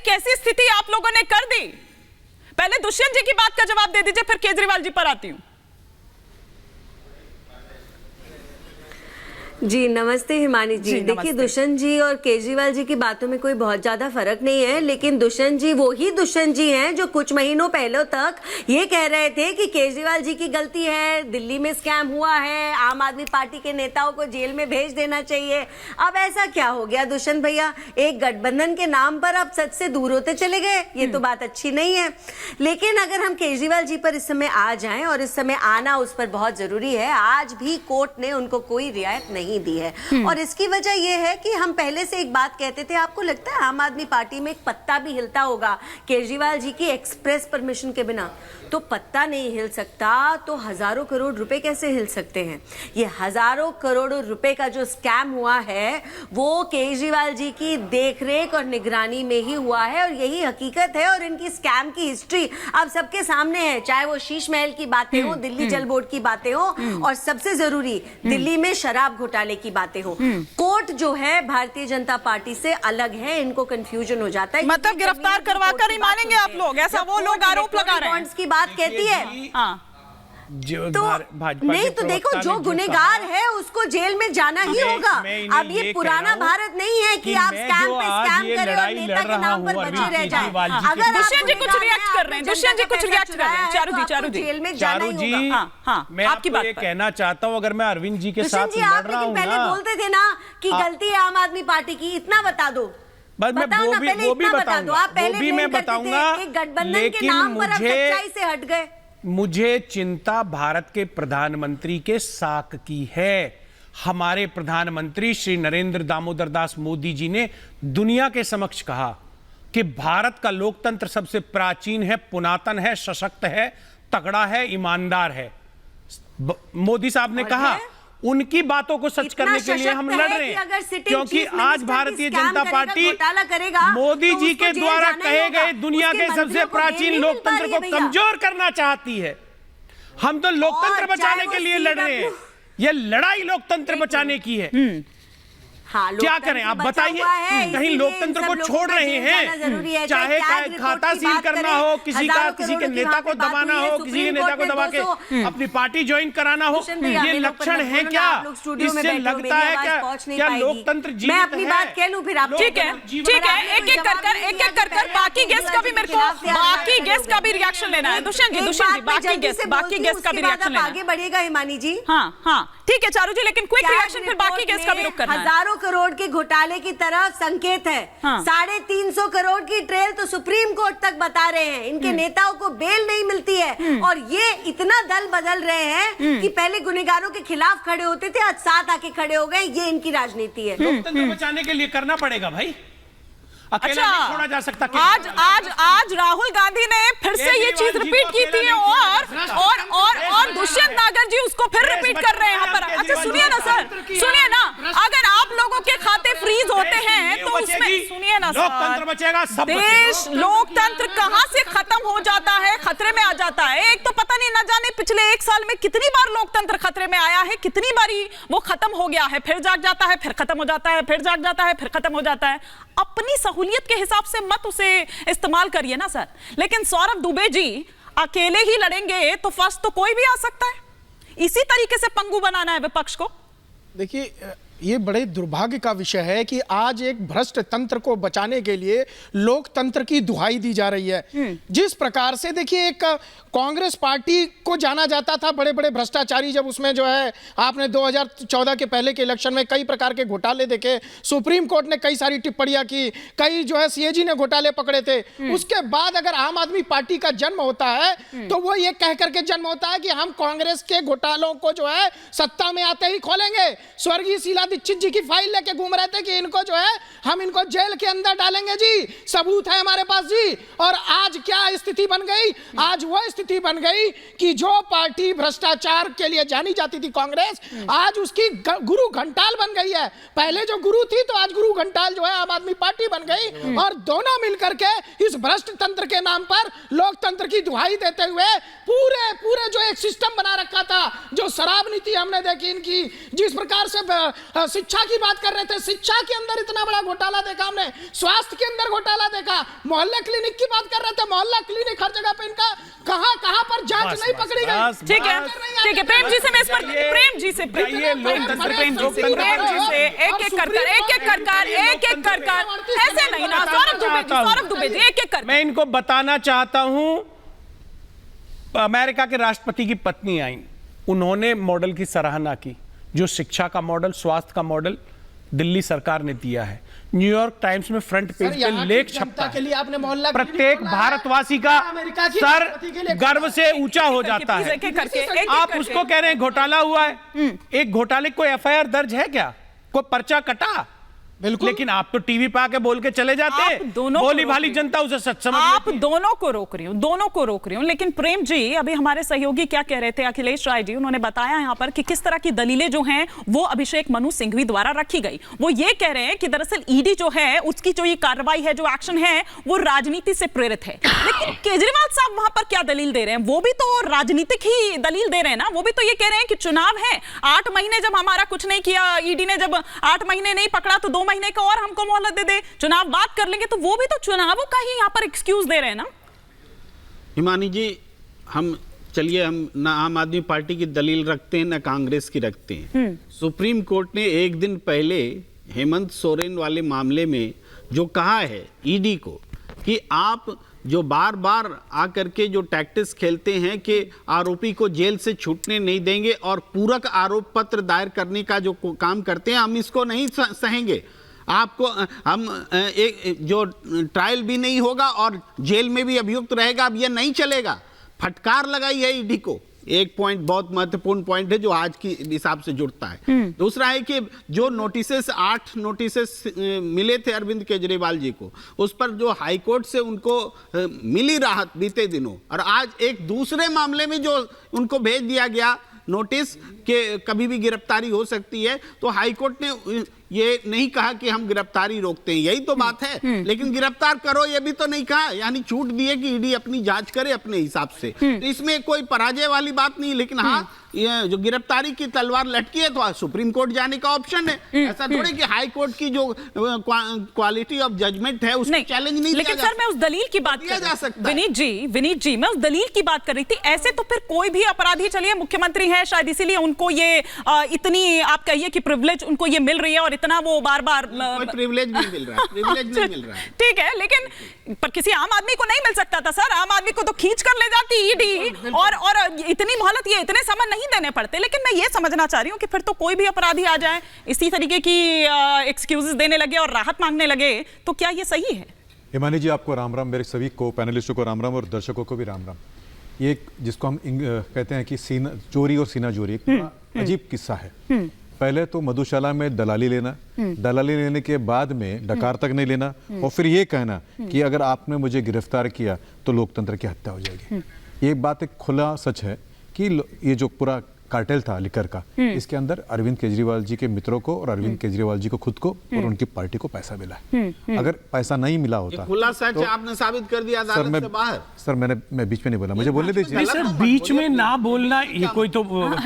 कैसी स्थिति आप लोगों ने कर दी। पहले दुष्यंत जी की बात का जवाब दे दीजिए, फिर केजरीवाल जी पर आती हूं। जी नमस्ते हिमानी जी। देखिए दुष्यंत जी और केजरीवाल जी की बातों में कोई बहुत ज्यादा फर्क नहीं है, लेकिन दुष्यंत जी वो ही दुष्यंत जी हैं जो कुछ महीनों पहले तक ये कह रहे थे कि केजरीवाल जी की गलती है, दिल्ली में स्कैम हुआ है, आम आदमी पार्टी के नेताओं को जेल में भेज देना चाहिए। अब ऐसा क्या हो गया दुष्यंत भैया, एक गठबंधन के नाम पर आप सच से दूर होते चले गए। ये तो बात अच्छी नहीं है। लेकिन अगर हम केजरीवाल जी पर इस समय आ जाएं, और इस समय आना उस पर बहुत जरूरी है, आज भी कोर्ट ने उनको कोई रियायत नहीं दी है। और इसकी वजह यह है कि हम पहले से एक बात कहते थे, आपको लगता है आम आदमी पार्टी में एक पत्ता भी हिलता होगा केजरीवाल जी की एक्सप्रेस परमिशन के बिना? तो पत्ता नहीं हिल सकता तो हजारों करोड़ रुपए कैसे हिल सकते हैं? ये हजारों करोड़ रुपए का जो स्कैम हुआ है वो केजरीवाल जी की देखरेख और निगरानी में ही हुआ है, और यही हकीकत है। और इनकी स्कैम की हिस्ट्री अब सबके सामने है, चाहे वो शीश महल की बातें हो, दिल्ली जल बोर्ड की बातें हो, और सबसे जरूरी दिल्ली में शराब घोटाले की बातें हो। कोर्ट जो है भारतीय जनता पार्टी से अलग है, इनको कंफ्यूजन हो जाता है। मतलब गिरफ्तार करवा कर ही मानेंगे आप लोग, ऐसा वो लोग आरोप लगा रहे हैं की बात कहती है। हाँ। तो नहीं तो देखो, जो गुनहगार है उसको जेल में जाना ही होगा। अब ये पुराना भारत नहीं है कि आप स्कैम पे स्कैम करें और नेता के नाम पर बचे रह जाएं। अगर दुष्यंत जी कुछ रिएक्ट कर रहे हैं, दुष्यंत जी कुछ रिएक्ट कर रहे हैं। चारू जी जेल में जाना ही होगा। मैं आपकी बात कहना चाहता हूं, अगर मैं अरविंद जी के साथ लड़ रहा हूं, पहले बोलते थे ना कि गलती है आम आदमी पार्टी की, इतना बता दो। बस मैं वो भी बताऊंगा, लेकिन मुझे चिंता भारत के प्रधानमंत्री के साख की है। हमारे प्रधानमंत्री श्री नरेंद्र दामोदर दास मोदी जी ने दुनिया के समक्ष कहा कि भारत का लोकतंत्र सबसे प्राचीन है, पुरातन है, सशक्त है, तगड़ा है, ईमानदार है। मोदी साहब ने कहा, उनकी बातों को सच करने के लिए हम लड़ रहे हैं, क्योंकि आज भारतीय जनता पार्टी मोदी जी के द्वारा कहे गए दुनिया के सबसे प्राचीन लोकतंत्र को कमजोर करना चाहती है। हम तो लोकतंत्र बचाने के लिए लड़ रहे हैं, ये लड़ाई लोकतंत्र बचाने की है। क्या करें आप बताइए? कहीं लोकतंत्र को छोड़ रहे हैं, चाहे खाता सील करना हो, किसी के नेता को दबाना हो, किसी के नेता को दबा के अपनी पार्टी ज्वाइन कराना हो, ये लक्षण है क्या? इससे लगता है क्या लोकतंत्र जीवित है? मैं अपनी बात कह लूं फिर आप? ठीक है, एक एक कर बाकी गेस्ट का भी मेरे को बाकी गेस्ट का भी रिएक्शन लेना है। दुष्यंत जी बाकी गेस्ट का भी रिएक्शन लेना है। आगे बढ़िएगा हिमानी जी। हाँ ठीक है चारू जी, लेकिन क्विक रिएक्शन फिर बाकी गेस्ट का भी रुक करना है। हजारों करोड़ के घोटाले की तरफ संकेत है। 350 करोड़ की ट्रेल तो सुप्रीम कोर्ट तक बता रहे हैं। इनके नेताओं को बेल नहीं मिलती है, और ये इतना दल बदल रहे हैं कि पहले गुनहगारों के खिलाफ खड़े होते थे, आज साथ आके खड़े हो गए। ये इनकी राजनीति है। लोकतंत्र बचाने के लिए करना पड़ेगा भाई, अकेला नहीं छोड़ा जा सकता। आज राहुल गांधी ने फिर से ये चीज रिपीट की थी, और दुष्यंत नागर जी उसको फिर रिपीट कर रहे हैं यहाँ पर। अच्छा सुनिए ना सर, सुनिए ना, अगर आप लोगों के खाते फ्रीज होते हैं तो उसमें सुनिए ना सर, लोकतंत्र बचेगा, सब देश लोकतंत्र कहां से खत्म हो जाता है, खतरे में आ जाता है। एक तो पता नहीं न जाने पिछले 1 साल में कितनी बार लोकतंत्र खतरे में आया है, कितनी बारी वो खत्म हो गया है, फिर जाग जाता है, फिर खत्म हो जाता है, फिर जाग जाता है, फिर खत्म हो जाता है। अपनी सहूलियत के हिसाब से मत उसे इस्तेमाल करिए ना सर। लेकिन सौरभ दुबे जी अकेले ही लड़ेंगे तो फर्स्ट तो कोई भी आ सकता है। इसी तरीके से पंगु बनाना है विपक्ष को। देखिए ये बड़े दुर्भाग्य का विषय है कि आज एक भ्रष्ट तंत्र को बचाने के लिए लोकतंत्र की दुहाई दी जा रही है। जिस प्रकार से देखिए एक कांग्रेस पार्टी को जाना जाता था बड़े बड़े भ्रष्टाचारी, जब उसमें जो है आपने 2014 के पहले के इलेक्शन में कई प्रकार के घोटाले देखे, सुप्रीम कोर्ट ने कई सारी टिप्पणियां की, कई जो है सीएजी ने घोटाले पकड़े थे। उसके बाद अगर आम आदमी पार्टी का जन्म होता है तो वो ये कह करके जन्म होता है कि हम कांग्रेस के घोटालों को जो है सत्ता में आते ही खोलेंगे। स्वर्गीय शीला दीक्षित जी की फाइल लेके घूम रहे थे कि इनको जो है हम इनको जेल के अंदर डालेंगे जी, सबूत है हमारे पास जी। और आज क्या स्थिति बन गई? आज वो स्थिति बन गई कि जो पार्टी भ्रष्टाचार के लिए जानी जाती थी कांग्रेस, आज उसकी गुरु घंटाल बन गई है। पहले जो गुरु थी तो आज गुरु घंटाल जो है आम आदमी पार्टी बन गई। और दोनों मिलकर के इस भ्रष्ट तंत्र के नाम पर लोकतंत्र की दुहाई देते हुए पूरे जो एक सिस्टम बना रखा था, जो शराब नीति हमने देखी इनकी, जिस प्रकार से शिक्षा की बात कर रहे थे, शिक्षा के अंदर इतना बड़ा घोटाला देखा हमने, स्वास्थ्य के अंदर घोटाला देखा, मोहल्ला क्लिनिक की बात कर रहे थे, मोहल्ला क्लिनिक हर जगह पे इनका कहां पर जांच नहीं पकड़ी गई। ठीक है प्रेम जी से मैं इस पर प्रेम जी से एक एक कर ऐसे नहीं ना। सौरभ दुबे जी एक एक कर मैं इनको बताना चाहता हूं, अमेरिका के राष्ट्रपति की पत्नी आई, उन्होंने मॉडल की सराहना की, जो शिक्षा का मॉडल, स्वास्थ्य का मॉडल दिल्ली सरकार ने दिया है। न्यूयॉर्क टाइम्स में फ्रंट पेज पे लेख छपता है, प्रत्येक भारतवासी का सर गर्व से ऊंचा हो जाता है। आप उसको कह रहे हैं घोटाला हुआ है, एक घोटाले को एफआईआर दर्ज है क्या, कोई पर्चा कटा? बिल्कुल, लेकिन आप तो टीवी पे आके बोल के चले जाते हैं, भोली भाली जनता उसे सच समझ आप दोनों को रोक रही हूं। लेकिन प्रेम जी, अभी हमारे सहयोगी क्या कह रहे थे, अखिलेश राय जी, उन्होंने बताया यहां पर कि किस तरह की दलीलें जो हैं वो अभिषेक मनु सिंघवी द्वारा रखी गई। वो ये कह रहे हैं कि दरअसल ईडी जो है उसकी जो ये कार्रवाई है, जो एक्शन है, वो राजनीति से प्रेरित है। लेकिन केजरीवाल साहब वहां पर क्या दलील दे रहे हैं? वो भी तो राजनीतिक ही दलील दे रहे हैं ना। वो भी तो ये कह रहे हैं कि चुनाव है, 8 महीने जब हमारा कुछ नहीं किया, ईडी ने जब 8 महीने नहीं पकड़ा तो 2 महीने का और हमको मोहलत दे दे, चुनाव बात कर लेंगे। तो वो भी तो चुनावों का ही यहाँ पर एक्सक्यूज दे रहे हैं ना। हिमानी जी, हम ना आम आदमी पार्टी की दलील रखते हैं, ना कांग्रेस की रखते हैं। सुप्रीम कोर्ट ने एक दिन पहले हेमंत सोरेन वाले मामले में जो कहा है ईडी को कि आप जो बार बार आकर के जो टैक्टिस खेलते हैं कि आरोपी को जेल से छूटने नहीं देंगे और पूरक आरोप पत्र दायर करने का जो काम करते हैं, हम इसको नहीं सहेंगे। आपको हम एक जो ट्रायल भी नहीं होगा और जेल में भी अभियुक्त रहेगा, अब यह नहीं चलेगा। फटकार लगाई है ईडी को। एक पॉइंट बहुत महत्वपूर्ण पॉइंट है जो आज की हिसाब से जुड़ता है। दूसरा है कि जो नोटिसेस 8 नोटिसेस मिले थे अरविंद केजरीवाल जी को, उस पर जो हाई कोर्ट से उनको मिली राहत बीते दिनों, और आज एक दूसरे मामले में जो उनको भेज दिया गया नोटिस के कभी भी गिरफ्तारी हो सकती है, तो हाई कोर्ट ने ये नहीं कहा कि हम गिरफ्तारी रोकते हैं, यही तो बात है। लेकिन गिरफ्तार करो ये भी तो नहीं कहा, यानी छूट दिए कि ईडी अपनी जांच करे अपने हिसाब से। तो इसमें कोई पराजय वाली बात नहीं। लेकिन हाँ, ये जो गिरफ्तारी की तलवार लटकी है तो सुप्रीम कोर्ट जाने का ऑप्शन है। ऐसा थोड़ी कि हाई कोर्ट की जो क्वालिटी ऑफ जजमेंट है उसको चैलेंज नहीं। लेकिन सर, मैं उस दलील की बात कर जा सकता। विनीत जी, मैं उस दलील की बात कर रही थी। ऐसे तो फिर कोई भी अपराधी, चलिए मुख्यमंत्री है, शायद इसीलिए उनको ये इतनी आप कहिए कि प्रिविलेज उनको ये मिल रही है और इतना वो बार बार प्रिविलेज नहीं मिल रहा है। ठीक है, लेकिन पर किसी आम आदमी को नहीं मिल सकता था सर। आम आदमी को तो खींच कर ले जाती ईडी और इतनी मोहलत, ये इतने समय नहीं देने पड़ते। लेकिन मैं ये समझना चाह रही हूँ कि फिर तो कोई भी अपराधी आ जाए, इसी तरीके की एक्सक्यूजेस देने लगे और राहत मांगने लगे, तो क्या ये सही है? हिमानी जी, आपको राम राम, मेरे सभी को पैनलिस्टों को राम राम और दर्शकों को भी राम राम। ये जिसको हम कहते हैं कि सीना चोरी और सीना चोरी, एक अजीब किस्सा है। पहले तो मधुशाला में दलाली लेने के बाद में डकार तक नहीं लेना, और फिर ये कहना कि अगर आपने मुझे गिरफ्तार किया तो लोकतंत्र की हत्या हो जाएगी। ये बात एक खुला सच है कि ये जो पूरा कार्टेल था लिकर का, इसके अंदर अरविंद केजरीवाल जी के मित्रों को और अरविंद केजरीवाल जी को खुद को और उनकी पार्टी को पैसा मिला है। अगर पैसा नहीं मिला होता, खुला सच तो आपने साबित कर दिया अदालत से बाहर। सर, मैं बीच में नहीं बोला, मुझे बोलने दीजिए। सर, बीच में ना बोलना ये कोई तो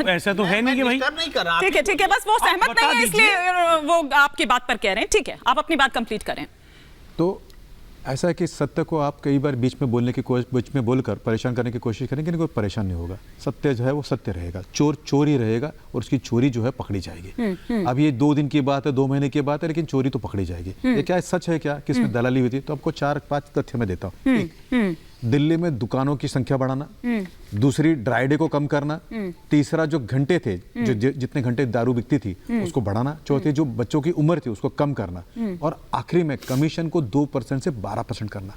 ऐसा तो है नहीं कि भाई। ठीक है, बस वो सहमत नहीं है इसलिए वो आपकी बात पर कह रहे हैं। ठीक है, आप अपनी बात कंप्लीट करें। तो ऐसा है कि सत्य को आप कई बार बीच में बोलकर परेशान करने की कोशिश करेंगे, लेकिन कोई परेशान नहीं होगा। सत्य जो है वो सत्य रहेगा, चोर चोर ही रहेगा और उसकी चोरी जो है पकड़ी जाएगी। अब ये 2 दिन की बात है, 2 महीने की बात है, लेकिन चोरी तो पकड़ी जाएगी। ये क्या सच है क्या किसमें दलाली हुई थी? तो आपको 4-5 तथ्य मैं देता हूँ। दिल्ली में दुकानों की संख्या बढ़ाना, दूसरी ड्राई डे को कम करना, तीसरा जो घंटे थे, जो जितने घंटे दारू बिकती थी उसको बढ़ाना, चौथी जो बच्चों की उम्र थी उसको कम करना, और आखिरी में कमीशन को 2% से 12% करना।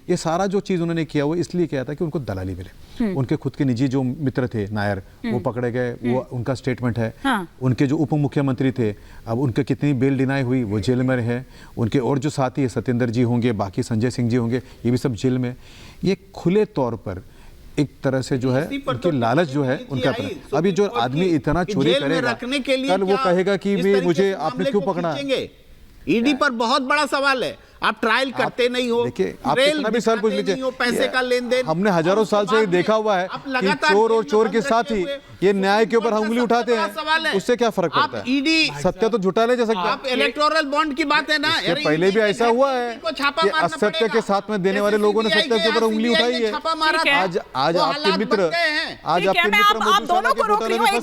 ये सारा जो चीज उन्होंने किया वो इसलिए किया था कि उनको दलाली मिले। उनके खुद के निजी जो मित्र थे नायर, वो पकड़े गए, वो उनका स्टेटमेंट है। उनके जो उप मुख्यमंत्री थे, अब उनके कितनी बेल डिनाई हुई, वो जेल में रहे। उनके और जो साथी है, सत्येंद्र जी होंगे, बाकी संजय सिंह जी होंगे, ये भी सब जेल में। ये खुले तौर पर एक तरह से जो है उनकी लालच जो है उनका। अभी जो आदमी इतना चोरी करेगा, कल वो कहेगा कि मुझे आपने क्यों पकड़ा। ईडी पर बहुत बड़ा सवाल है। आप ट्रायल करते नहीं हो, देखिए आप रेल कितना भी सवाल पूछ दिखाते लीजिए, नहीं हो, पैसे का लेन देन हमने हजारों साल से देखा हुआ है कि चोर और चोर के साथ ही ये न्याय के ऊपर उंगली उठाते हैं, उससे क्या फर्क पड़ता है? ईडी सत्य तो झूठा नहीं जा सकता। आप इलेक्टोरल बॉन्ड की बात है ना, इससे अरे पहले भी ED ऐसा हुआ है को छापा कि मारना असत्य पड़ेगा। के साथ में देने वाले जैसे लोगों ने CBI सत्य के ऊपर गया, उंगली CBI उठाई ने है। छापा मारा ठीक है। था। आज वो आपके हालात मित्र बन गए हैं। आज ठीक है, आपके मैं मित्र आप मधुशाला दोनों के को रोक रही घोटाले हूँ, में एक